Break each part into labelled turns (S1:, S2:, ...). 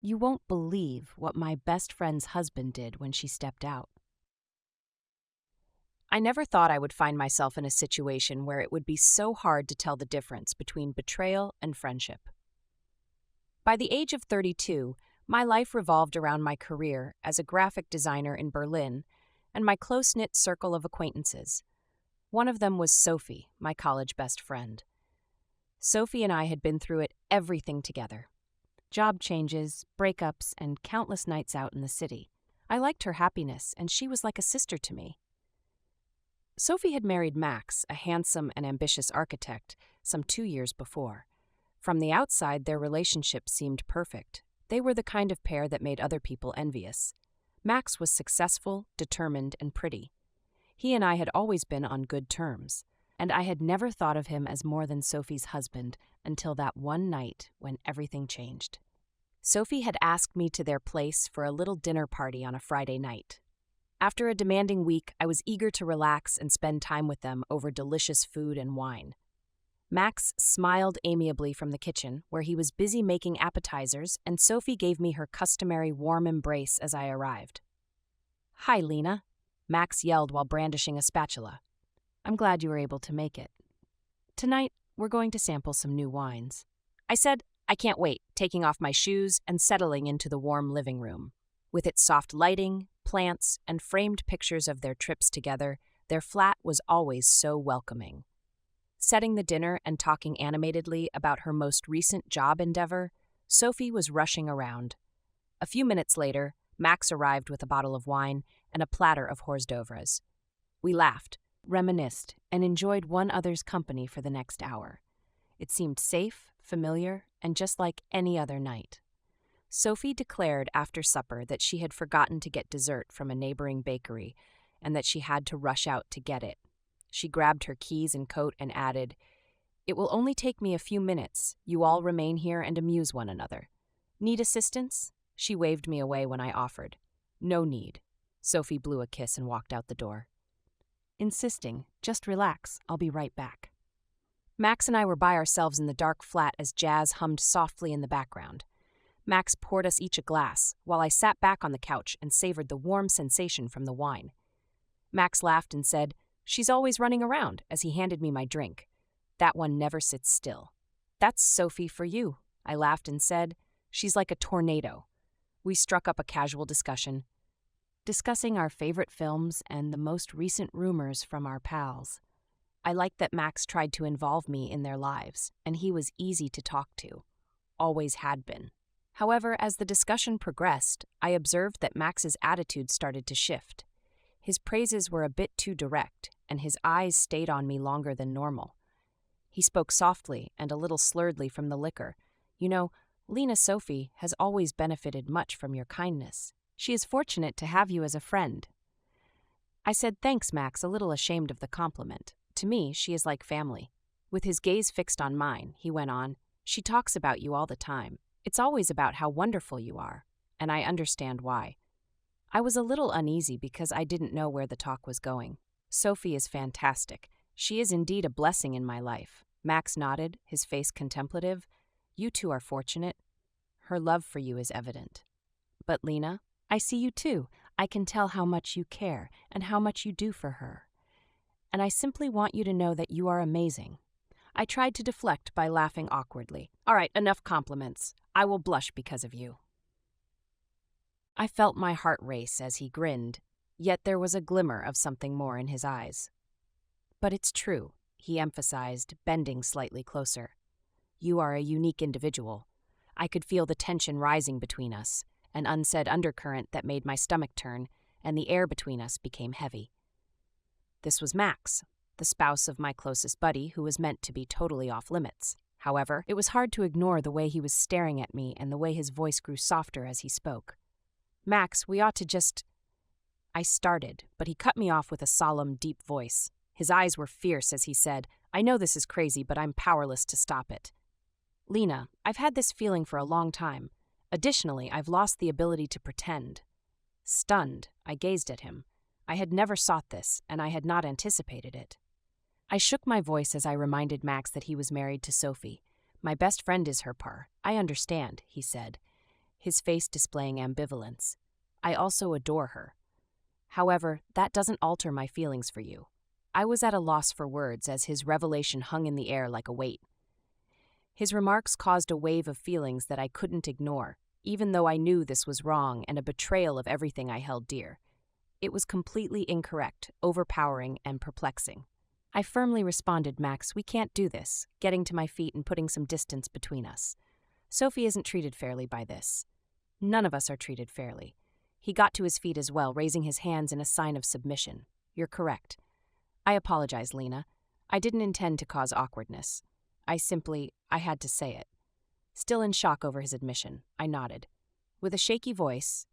S1: You won't believe what my best friend's husband did when she stepped out. I never thought I would find myself in a situation where it would be so hard to tell the difference between betrayal and friendship. By the age of 32, my life revolved around my career as a graphic designer in Berlin and my close-knit circle of acquaintances. One of them was Sophie, my college best friend. Sophie and I had been through everything together. Job changes, breakups, and countless nights out in the city. I liked her happiness, and she was like a sister to me. Sophie had married Max, a handsome and ambitious architect, some 2 years before. From the outside, their relationship seemed perfect. They were the kind of pair that made other people envious. Max was successful, determined, and pretty. He and I had always been on good terms, and I had never thought of him as more than Sophie's husband until that one night when everything changed. Sophie had asked me to their place for a little dinner party on a Friday night. After a demanding week, I was eager to relax and spend time with them over delicious food and wine. Max smiled amiably from the kitchen, where he was busy making appetizers, and Sophie gave me her customary warm embrace as I arrived. "Hi, Lena," Max yelled while brandishing a spatula. "I'm glad you were able to make it. Tonight, we're going to sample some new wines." I said, "I can't wait," taking off my shoes and settling into the warm living room. With its soft lighting, plants, and framed pictures of their trips together, their flat was always so welcoming. Setting the dinner and talking animatedly about her most recent job endeavor, Sophie was rushing around. A few minutes later, Max arrived with a bottle of wine and a platter of hors d'oeuvres. We laughed, reminisced, and enjoyed one another's company for the next hour. It seemed safe, familiar, and just like any other night. Sophie declared after supper that she had forgotten to get dessert from a neighboring bakery and that she had to rush out to get it. She grabbed her keys and coat and added, "It will only take me a few minutes. You all remain here and amuse one another. Need assistance?" She waved me away when I offered. "No need." Sophie blew a kiss and walked out the door. Insisting, "Just relax, I'll be right back." Max and I were by ourselves in the dark flat as jazz hummed softly in the background. Max poured us each a glass, while I sat back on the couch and savored the warm sensation from the wine. Max laughed and said, "She's always running around," as he handed me my drink. "That one never sits still." "That's Sophie for you," I laughed and said. "She's like a tornado." We struck up a casual discussion, discussing our favorite films and the most recent rumors from our pals. I liked that Max tried to involve me in their lives, and he was easy to talk to. Always had been. However, as the discussion progressed, I observed that Max's attitude started to shift. His praises were a bit too direct, and his eyes stayed on me longer than normal. He spoke softly and a little slurredly from the liquor. "You know, Lena Sophie has always benefited much from your kindness. She is fortunate to have you as a friend." I said, "Thanks, Max," a little ashamed of the compliment. "To me, she is like family." With his gaze fixed on mine, he went on, "She talks about you all the time. It's always about how wonderful you are, and I understand why." I was a little uneasy because I didn't know where the talk was going. "Sophie is fantastic. She is indeed a blessing in my life." Max nodded, his face contemplative. "You two are fortunate. Her love for you is evident." "But Lena, I see you too. I can tell how much you care and how much you do for her. And I simply want you to know that you are amazing." I tried to deflect by laughing awkwardly. "All right, enough compliments. I will blush because of you." I felt my heart race as he grinned, yet there was a glimmer of something more in his eyes. "But it's true," he emphasized, bending slightly closer. "You are a unique individual. I could feel the tension rising between us, an unsaid undercurrent that made my stomach turn, and the air between us became heavy." This was Max, the spouse of my closest buddy, who was meant to be totally off limits. However, it was hard to ignore the way he was staring at me and the way his voice grew softer as he spoke. "Max, we ought to just—" I started, but he cut me off with a solemn, deep voice. His eyes were fierce as he said, "I know this is crazy, but I'm powerless to stop it. Lena, I've had this feeling for a long time. Additionally, I've lost the ability to pretend." Stunned, I gazed at him. I had never sought this, and I had not anticipated it. I shook my voice as I reminded Max that he was married to Sophie. "My best friend is her par. I understand," he said. his face displaying ambivalence. I also adore her. However, that doesn't alter my feelings for you. I was at a loss for words as his revelation hung in the air like a weight. His remarks caused a wave of feelings that I couldn't ignore, even though I knew this was wrong and a betrayal of everything I held dear. It was completely incorrect, overpowering, and perplexing. I firmly responded, Max, we can't do this, getting to my feet and putting some distance between us. Sophie isn't treated fairly by this. None of us are treated fairly. He got to his feet as well, raising his hands in a sign of submission. You're correct. I apologize, Lena. I didn't intend to cause awkwardness. I had to say it. Still in shock over his admission, I nodded. With a shaky voice,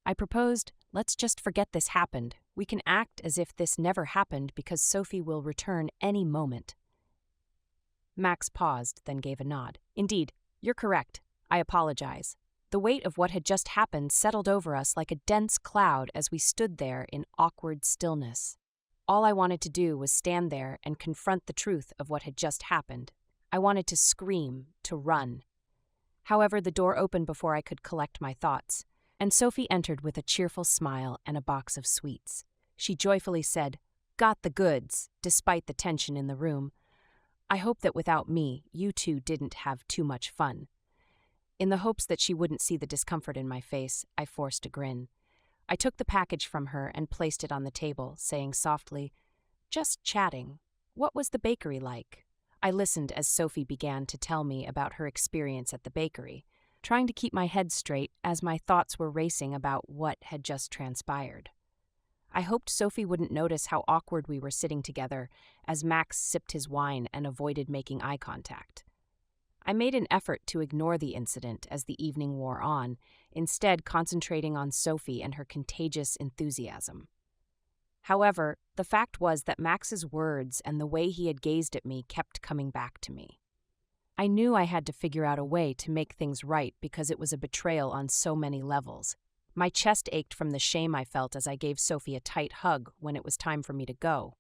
S1: I proposed, let's just forget this happened. We can act as if this never happened because Sophie will return any moment. Max paused, then gave a nod. Indeed, you're correct. I apologize. The weight of what had just happened settled over us like a dense cloud as we stood there in awkward stillness. All I wanted to do was stand there and confront the truth of what had just happened. I wanted to scream, to run. However, the door opened before I could collect my thoughts, and Sophie entered with a cheerful smile and a box of sweets. She joyfully said, "Got the goods," despite the tension in the room. I hope that without me, you two didn't have too much fun. In the hopes that she wouldn't see the discomfort in my face, I forced a grin. I took the package from her and placed it on the table, saying softly, "Just chatting. What was the bakery like?" I listened as Sophie began to tell me about her experience at the bakery, trying to keep my head straight as my thoughts were racing about what had just transpired. I hoped Sophie wouldn't notice how awkward we were sitting together as Max sipped his wine and avoided making eye contact. I made an effort to ignore the incident as the evening wore on, instead concentrating on Sophie and her contagious enthusiasm. However, the fact was that Max's words and the way he had gazed at me kept coming back to me. I knew I had to figure out a way to make things right because it was a betrayal on so many levels. My chest ached from the shame I felt as I gave Sophie a tight hug when it was time for me to go.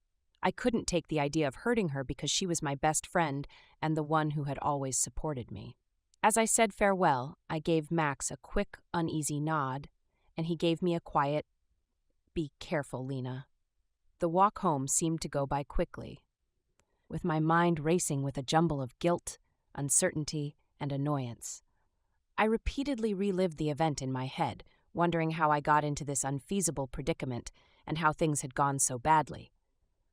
S1: I couldn't take the idea of hurting her because she was my best friend and the one who had always supported me. As I said farewell, I gave Max a quick, uneasy nod, and he gave me a quiet, "Be careful, Lena." The walk home seemed to go by quickly, with my mind racing with a jumble of guilt, uncertainty, and annoyance. I repeatedly relived the event in my head, wondering how I got into this unfeasible predicament and how things had gone so badly.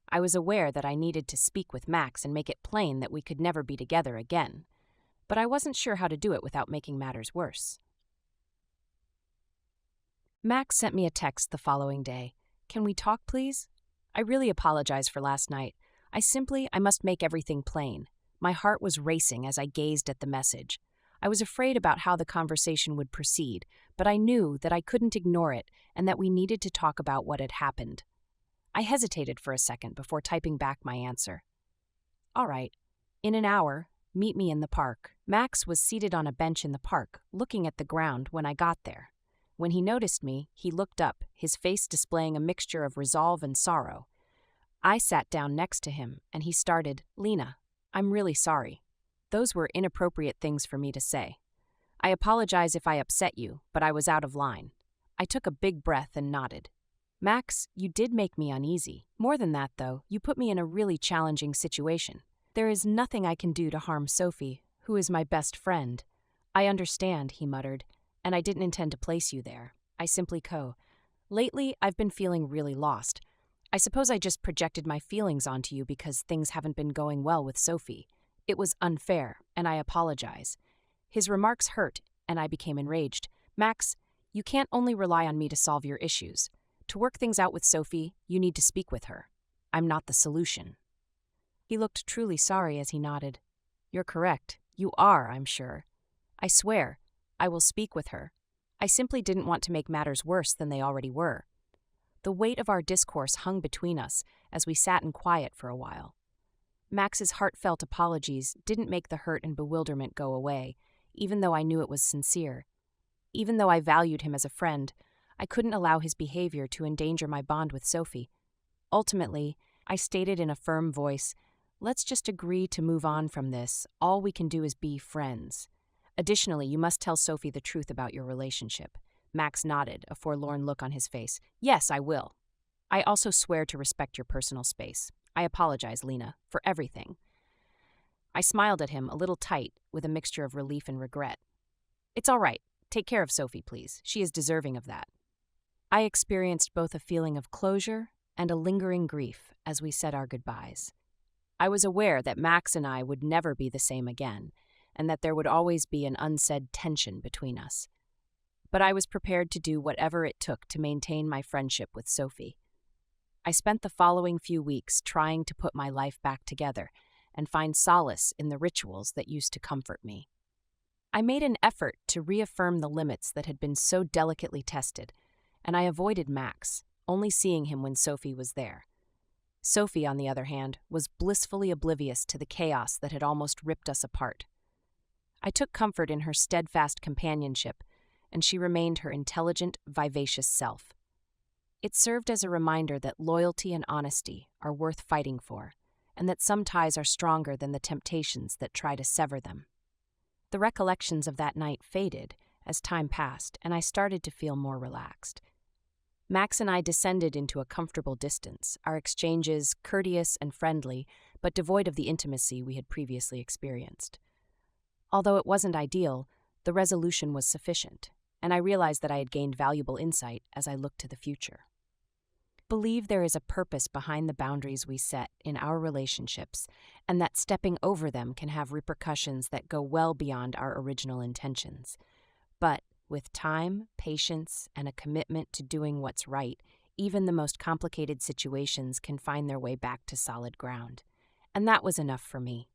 S1: I was aware that I needed to speak with Max and make it plain that we could never be together again, but I wasn't sure how to do it without making matters worse. Max sent me a text the following day. "Can we talk, please? I really apologize for last night. I must make everything plain." My heart was racing as I gazed at the message. I was afraid about how the conversation would proceed, but I knew that I couldn't ignore it and that we needed to talk about what had happened. I hesitated for a second before typing back my answer. "All right. In an hour, meet me in the park." Max was seated on a bench in the park, looking at the ground when I got there. When he noticed me, he looked up, his face displaying a mixture of resolve and sorrow. I sat down next to him, and he started, "Lena, I'm really sorry. Those were inappropriate things for me to say. I apologize if I upset you, but I was out of line." I took a big breath and nodded. "Max, you did make me uneasy. More than that, though, you put me in a really challenging situation. There is nothing I can do to harm Sophie, who is my best friend." "I understand," he muttered, "and I didn't intend to place you there. Lately, I've been feeling really lost. I suppose I just projected my feelings onto you because things haven't been going well with Sophie. It was unfair, and I apologize." His remarks hurt, and I became enraged. "Max, you can't only rely on me to solve your issues. To work things out with Sophie, you need to speak with her. I'm not the solution." He looked truly sorry as he nodded. "You're correct. You are, I'm sure. I swear, I will speak with her. I simply didn't want to make matters worse than they already were." The weight of our discourse hung between us as we sat in quiet for a while. Max's heartfelt apologies didn't make the hurt and bewilderment go away, even though I knew it was sincere. Even though I valued him as a friend, I couldn't allow his behavior to endanger my bond with Sophie. Ultimately, I stated in a firm voice, "Let's just agree to move on from this. All we can do is be friends." Additionally, you must tell Sophie the truth about your relationship. Max nodded, a forlorn look on his face. Yes, I will. I also swear to respect your personal space. I apologize, Lena, for everything. I smiled at him, a little tight, with a mixture of relief and regret. It's all right. Take care of Sophie, please. She is deserving of that. I experienced both a feeling of closure and a lingering grief as we said our goodbyes. I was aware that Max and I would never be the same again, and that there would always be an unsaid tension between us. But I was prepared to do whatever it took to maintain my friendship with Sophie. I spent the following few weeks trying to put my life back together and find solace in the rituals that used to comfort me. I made an effort to reaffirm the limits that had been so delicately tested, and I avoided Max, only seeing him when Sophie was there. Sophie, on the other hand, was blissfully oblivious to the chaos that had almost ripped us apart. I took comfort in her steadfast companionship, and she remained her intelligent, vivacious self. It served as a reminder that loyalty and honesty are worth fighting for, and that some ties are stronger than the temptations that try to sever them. The recollections of that night faded as time passed, and I started to feel more relaxed. Max and I descended into a comfortable distance, our exchanges courteous and friendly, but devoid of the intimacy we had previously experienced. Although it wasn't ideal, the resolution was sufficient, and I realized that I had gained valuable insight as I looked to the future. I believe there is a purpose behind the boundaries we set in our relationships, and that stepping over them can have repercussions that go well beyond our original intentions. But with time, patience, and a commitment to doing what's right, even the most complicated situations can find their way back to solid ground. And that was enough for me.